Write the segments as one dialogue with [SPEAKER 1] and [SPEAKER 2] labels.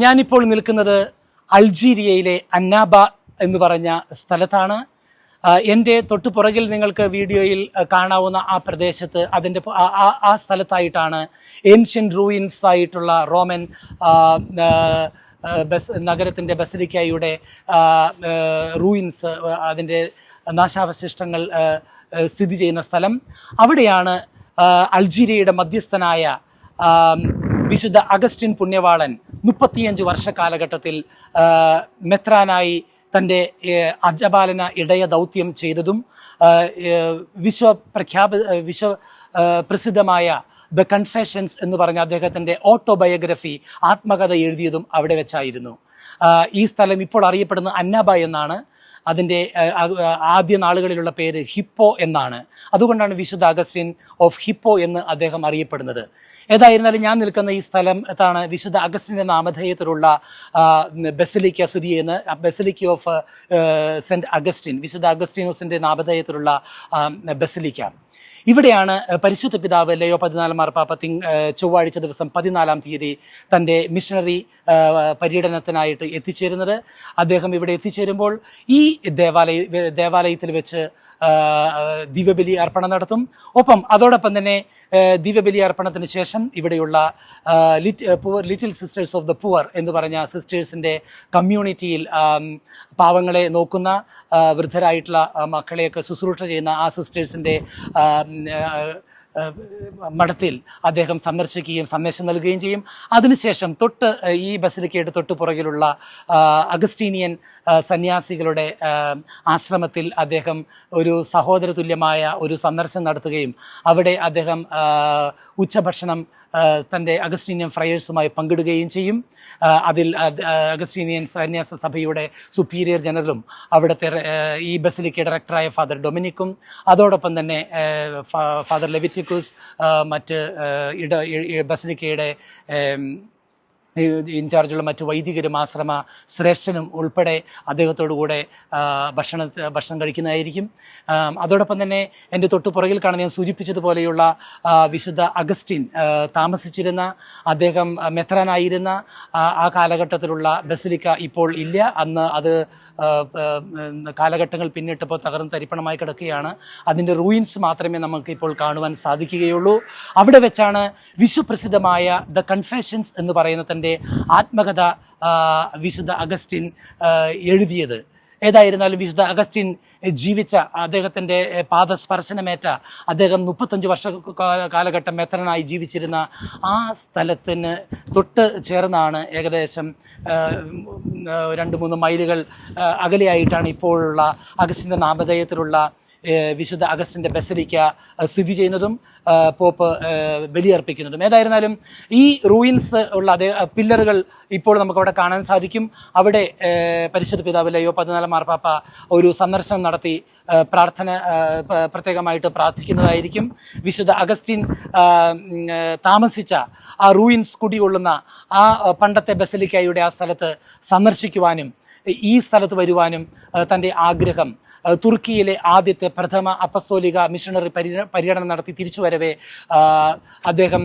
[SPEAKER 1] ഞാനിപ്പോൾ നിൽക്കുന്നത് അൾജീരിയയിലെ അന്നാബ എന്ന് പറഞ്ഞ സ്ഥലത്താണ്. എൻ്റെ തൊട്ടുപുറകിൽ നിങ്ങൾക്ക് വീഡിയോയിൽ കാണാവുന്ന ആ പ്രദേശത്ത് അതിൻ്റെ ആ സ്ഥലത്തായിട്ടാണ് ഏൻഷ്യൻ റൂയിൻസ് ആയിട്ടുള്ള റോമൻ നഗരത്തിൻ്റെ ബസിലിക്കയുടെ റൂയിൻസ്, അതിൻ്റെ നാശാവശിഷ്ടങ്ങൾ സ്ഥിതി ചെയ്യുന്ന സ്ഥലം. അവിടെയാണ് അൾജീരിയയുടെ മധ്യസ്ഥനായ വിശുദ്ധ അഗസ്റ്റിൻ പുണ്യവാളൻ 35 വർഷ കാലഘട്ടത്തിൽ മെത്രാനായി തൻ്റെ അജപാലന ഇടയ ദൗത്യം ചെയ്തതും പ്രസിദ്ധമായ ദ കൺഫെഷൻസ് എന്ന് പറഞ്ഞ അദ്ദേഹത്തിൻ്റെ ഓട്ടോബയോഗ്രഫി, ആത്മകഥ എഴുതിയതും അവിടെ വെച്ചായിരുന്നു. ഈ സ്ഥലം ഇപ്പോൾ അറിയപ്പെടുന്ന അന്നാബ എന്നാണ്. അതിൻ്റെ ആദ്യ നാളുകളിലുള്ള പേര് ഹിപ്പോ എന്നാണ്. അതുകൊണ്ടാണ് വിശുദ്ധ അഗസ്റ്റിൻ ഓഫ് ഹിപ്പോ എന്ന് അദ്ദേഹം അറിയപ്പെടുന്നത്. ഏതായിരുന്നാലും ഞാൻ നിൽക്കുന്ന ഈ സ്ഥലത്താണ് വിശുദ്ധ അഗസ്റ്റിൻ്റെ നാമധേയത്തിലുള്ള ബസിലിക്ക സ്ഥിതി ചെയ്യുന്ന ബസിലിക്ക ഓഫ് സെൻറ്റ് അഗസ്റ്റിൻ, വിശുദ്ധ അഗസ്റ്റിനോസിൻ്റെ നാമധേയത്തിലുള്ള ബസിലിക്ക. ഇവിടെയാണ് പരിശുദ്ധ പിതാവ് ലയോ 14 മാർപ്പാപ്പ ചൊവ്വാഴ്ച ദിവസം 14-ാം തീയതി തൻ്റെ മിഷണറി പര്യടനത്തിനായിട്ട് എത്തിച്ചേരുന്നത്. അദ്ദേഹം ഇവിടെ എത്തിച്ചേരുമ്പോൾ ഈ ദേവാലയത്തിൽ വെച്ച് ദിവ്യബലി അർപ്പണം നടത്തും. ഒപ്പം അതോടൊപ്പം തന്നെ ദിവ്യബലി അർപ്പണത്തിന് ശേഷം ഇവിടെയുള്ള little sisters of the poor എന്ന് പറഞ്ഞ സിസ്റ്റേഴ്സിൻ്റെ കമ്മ്യൂണിറ്റിയിൽ പാവങ്ങളെ നോക്കുന്ന, വൃദ്ധരായിട്ടുള്ള മക്കളെയൊക്കെ ശുശ്രൂഷ ചെയ്യുന്ന ആ സിസ്റ്റേഴ്സിൻ്റെ മഠത്തിൽ അദ്ദേഹം സന്ദർശിക്കുകയും സന്ദേശം നൽകുകയും ചെയ്യും. അതിനുശേഷം ഈ ബസിലിക്കയുടെ തൊട്ട് പുറകിലുള്ള അഗസ്റ്റീനിയൻ സന്യാസികളുടെ ആശ്രമത്തിൽ അദ്ദേഹം ഒരു സഹോദര തുല്യമായ ഒരു സന്ദർശനം നടത്തുകയും അവിടെ അദ്ദേഹം ഉച്ചഭക്ഷണം തൻ്റെ അഗസ്റ്റീനിയൻ ഫ്രയേഴ്സുമായി പങ്കിടുകയും ചെയ്യും. അതിൽ അഗസ്റ്റീനിയൻ സന്യാസ സഭയുടെ സുപ്പീരിയർ ജനറലും അവിടുത്തെ ഈ ബസിലിക്ക ഡയറക്ടറായ ഫാദർ ഡൊമിനിക്കും അതോടൊപ്പം തന്നെ ഫാദർ ലെവിറ്റിക്കൂസ്, മറ്റ് ബസിലിക്കയുടെ ഇൻചാർജുള്ള മറ്റു വൈദികരും ആശ്രമ ശ്രേഷ്ഠനും ഉൾപ്പെടെ അദ്ദേഹത്തോടു കൂടെ ഭക്ഷണം കഴിക്കുന്നതായിരിക്കും. അതോടൊപ്പം തന്നെ എൻ്റെ തൊട്ടു പുറകിൽ കാണുന്ന ഞാൻ സൂചിപ്പിച്ചതുപോലെയുള്ള വിശുദ്ധ അഗസ്റ്റിൻ താമസിച്ചിരുന്ന, അദ്ദേഹം മെത്രാനായിരുന്ന ആ കാലഘട്ടത്തിലുള്ള ബസിലിക്ക ഇപ്പോൾ ഇല്ല. അന്ന് അത് കാലഘട്ടങ്ങൾ പിന്നിട്ടപ്പോൾ തകർന്ന് തരിപ്പണമായി കിടക്കുകയാണ്. അതിൻ്റെ റൂയിൻസ് മാത്രമേ നമുക്ക് ഇപ്പോൾ കാണുവാൻ സാധിക്കുകയുള്ളൂ. അവിടെ വെച്ചാണ് വിശ്വപ്രസിദ്ധമായ ദ കൺഫെഷൻസ് എന്ന് പറയുന്ന തൻ്റെ ആത്മകഥ വിശുദ്ധ അഗസ്റ്റിൻ എഴുതിയത്. ഏതായിരുന്നാലും വിശുദ്ധ അഗസ്റ്റിൻ ജീവിച്ച, അദ്ദേഹത്തിൻ്റെ പാദസ്പർശനമേറ്റ, അദ്ദേഹം 35 വർഷ കാലഘട്ടം മെത്രനായി ജീവിച്ചിരുന്ന ആ സ്ഥലത്തിന് തൊട്ട് ചേർന്നാണ്, ഏകദേശം 2-3 മൈലുകൾ അകലെയായിട്ടാണ് ഇപ്പോഴുള്ള അഗസ്റ്റിൻ്റെ നാമധേയത്തിലുള്ള വിശുദ്ധ അഗസ്റ്റിൻ്റെ ബസിലിക്ക സ്ഥിതി ചെയ്യുന്നതും പോപ്പ് ബലിയർപ്പിക്കുന്നതും. ഏതായിരുന്നാലും ഈ റൂയിൻസ് ഉള്ള പില്ലറുകൾ ഇപ്പോൾ നമുക്കവിടെ കാണാൻ സാധിക്കും. അവിടെ പരിശുദ്ധ പിതാവ് ലയോ 14 മാർപ്പാപ്പ ഒരു സന്ദർശനം നടത്തി പ്രത്യേകമായിട്ട് പ്രാർത്ഥിക്കുന്നതായിരിക്കും. വിശുദ്ധ അഗസ്റ്റിൻ താമസിച്ച ആ റൂയിൻസ് കുടികൊള്ളുന്ന ആ പണ്ടത്തെ ബസിലിക്കയുടെ ആ സ്ഥലത്ത് സന്ദർശിക്കുവാനും ഈ സ്ഥലത്ത് വരുവാനും തൻ്റെ ആഗ്രഹം, തുർക്കിയിലെ ആദ്യത്തെ പ്രഥമ അപ്പസ്തോലിക മിഷണറി പര്യടനം നടത്തി തിരിച്ചു വരവേ അദ്ദേഹം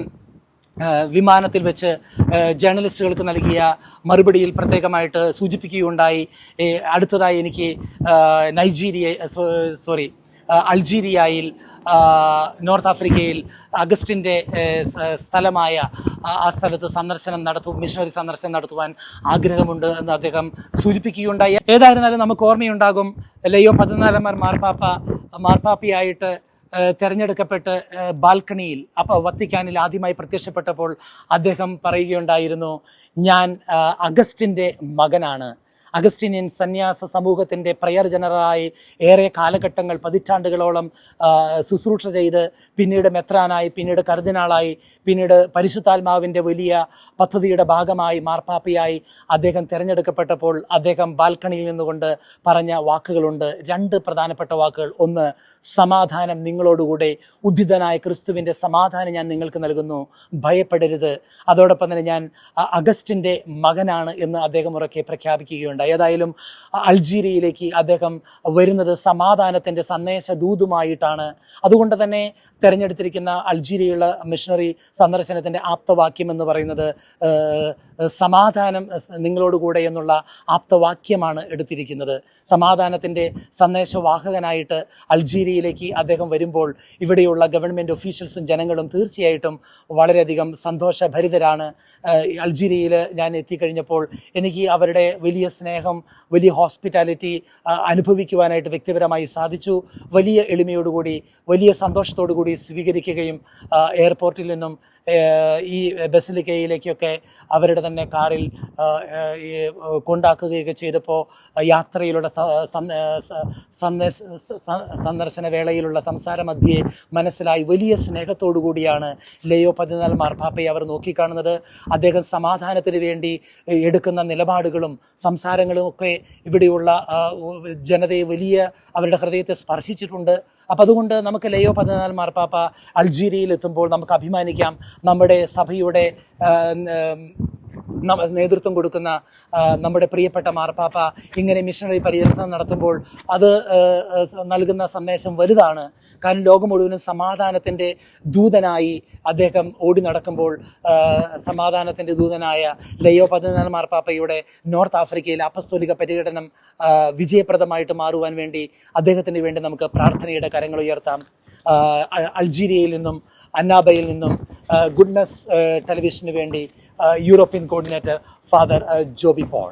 [SPEAKER 1] വിമാനത്തിൽ വെച്ച് ജേർണലിസ്റ്റുകൾക്ക് നൽകിയ മറുപടിയിൽ പ്രത്യേകമായിട്ട് സൂചിപ്പിക്കുകയുണ്ടായി. അടുത്തതായി എനിക്ക് അൾജീരിയയിൽ, നോർത്ത് ആഫ്രിക്കയിൽ അഗസ്റ്റിൻ്റെ സ്ഥലമായ ആ സ്ഥലത്ത് മിഷണറി സന്ദർശനം നടത്തുവാൻ ആഗ്രഹമുണ്ട് എന്ന് അദ്ദേഹം സൂചിപ്പിക്കുകയുണ്ടായി. ഏതായിരുന്നാലും നമുക്ക് ഓർമ്മയുണ്ടാകും, ലയോ 14 മാർപ്പാപ്പയായിട്ട് തിരഞ്ഞെടുക്കപ്പെട്ട് ബാൽക്കണിയിൽ വത്തിക്കാനിൽ ആദ്യമായി പ്രത്യക്ഷപ്പെട്ടപ്പോൾ അദ്ദേഹം പറയുകയുണ്ടായിരുന്നു, ഞാൻ അഗസ്റ്റിൻ്റെ മകനാണ്. അഗസ്റ്റീനിയൻ സന്യാസ സമൂഹത്തിൻ്റെ പ്രയർ ജനറലായി ഏറെ കാലഘട്ടങ്ങൾ, പതിറ്റാണ്ടുകളോളം ശുശ്രൂഷ ചെയ്ത് പിന്നീട് മെത്രാനായി, പിന്നീട് കർദിനാളായി, പിന്നീട് പരിശുദ്ധാത്മാവിൻ്റെ വലിയ പദ്ധതിയുടെ ഭാഗമായി മാർപ്പാപ്പയായി അദ്ദേഹം തിരഞ്ഞെടുക്കപ്പെട്ടപ്പോൾ അദ്ദേഹം ബാൽക്കണിയിൽ നിന്നുകൊണ്ട് പറഞ്ഞ വാക്കുകളുണ്ട്. 2 പ്രധാനപ്പെട്ട വാക്കുകൾ. ഒന്ന്, സമാധാനം നിങ്ങളോടുകൂടെ, ഉദ്ധിതനായ ക്രിസ്തുവിൻ്റെ സമാധാനം ഞാൻ നിങ്ങൾക്ക് നൽകുന്നു, ഭയപ്പെടരുത്. അതോടൊപ്പം തന്നെ ഞാൻ അഗസ്റ്റിൻ്റെ മകനാണ് എന്ന് അദ്ദേഹം ഉറക്കെ പ്രഖ്യാപിക്കുകയുണ്ടായി. പറയുകയുണ്ടായി. ഏതായാലും അൾജീരിയയിലേക്ക് അദ്ദേഹം വരുന്നത് സമാധാനത്തിൻ്റെ സന്ദേശ ദൂതുമായിട്ടാണ്. അതുകൊണ്ട് തന്നെ തിരഞ്ഞെടുത്തിരിക്കുന്ന അൾജീരിയയുള്ള മിഷണറി സന്ദർശനത്തിൻ്റെ ആപ്തവാക്യം എന്ന് പറയുന്നത് സമാധാനം നിങ്ങളോടുകൂടെ എന്നുള്ള ആപ്തവാക്യമാണ് എടുത്തിരിക്കുന്നത്. സമാധാനത്തിൻ്റെ സന്ദേശവാഹകനായിട്ട് അൾജീരിയയിലേക്ക് അദ്ദേഹം വരുമ്പോൾ ഇവിടെയുള്ള ഗവൺമെൻറ് ഒഫീഷ്യൽസും ജനങ്ങളും തീർച്ചയായിട്ടും വളരെയധികം സന്തോഷഭരിതരാണ്. അൾജീരിയയിൽ ഞാൻ എത്തിക്കഴിഞ്ഞപ്പോൾ എനിക്ക് അവരുടെ വലിയ സ്നേഹം, വലിയ ഹോസ്പിറ്റാലിറ്റി അനുഭവിക്കുവാനായിട്ട് വ്യക്തിപരമായി സാധിച്ചു. വലിയ എളിമയോടുകൂടി, വലിയ സന്തോഷത്തോടു കൂടി സ്വീകരിക്കുകയും എയർപോർട്ടിൽ നിന്നും ഈ ബസിലിക്കയിലേക്കൊക്കെ അവരുടെ തന്നെ കാറിൽ കൊണ്ടാക്കുകയൊക്കെ ചെയ്തപ്പോൾ യാത്രയിലുള്ള സന്ദർശന വേളയിലുള്ള സംസാരമധ്യേ മനസ്സിലായി വലിയ സ്നേഹത്തോടു കൂടിയാണ് ലെയോ 14 മാർപ്പാപ്പയെ അവർ നോക്കിക്കാണുന്നത്. അദ്ദേഹം സമാധാനത്തിന് വേണ്ടി എടുക്കുന്ന നിലപാടുകളും സംസാരങ്ങളും ഒക്കെ ഇവിടെയുള്ള ജനതയെ വലിയ അവരുടെ ഹൃദയത്തെ സ്പർശിച്ചിട്ടുണ്ട്. അപ്പം അതുകൊണ്ട് നമുക്ക് ലെയോ 14 മാർപ്പാപ്പ അൾജീരിയയിൽ എത്തുമ്പോൾ നമുക്ക് അഭിമാനിക്കാം. നമ്മുടെ സഭയുടെ നേതൃത്വം കൊടുക്കുന്ന നമ്മുടെ പ്രിയപ്പെട്ട മാർപ്പാപ്പ ഇങ്ങനെ മിഷണറി പര്യടനം നടത്തുമ്പോൾ അത് നൽകുന്ന സന്ദേശം വലുതാണ്. കാരണം ലോകം മുഴുവനും സമാധാനത്തിൻ്റെ ദൂതനായി അദ്ദേഹം ഓടി നടക്കുമ്പോൾ സമാധാനത്തിൻ്റെ ദൂതനായ ലെയോ 14 മാർപ്പാപ്പയുടെ നോർത്ത് ആഫ്രിക്കയിലെ അപ്പസ്തോലിക പര്യടനം വിജയപ്രദമായിട്ട് മാറുവാൻ വേണ്ടി അദ്ദേഹത്തിന് വേണ്ടി നമുക്ക് പ്രാർത്ഥനയുടെ കരങ്ങൾ ഉയർത്താം. അൾജീരിയയിൽ നിന്നും അന്നാബയിൽ നിന്നും ഗുഡ്നസ് ടെലിവിഷന് വേണ്ടി European coordinator father Joby Paul.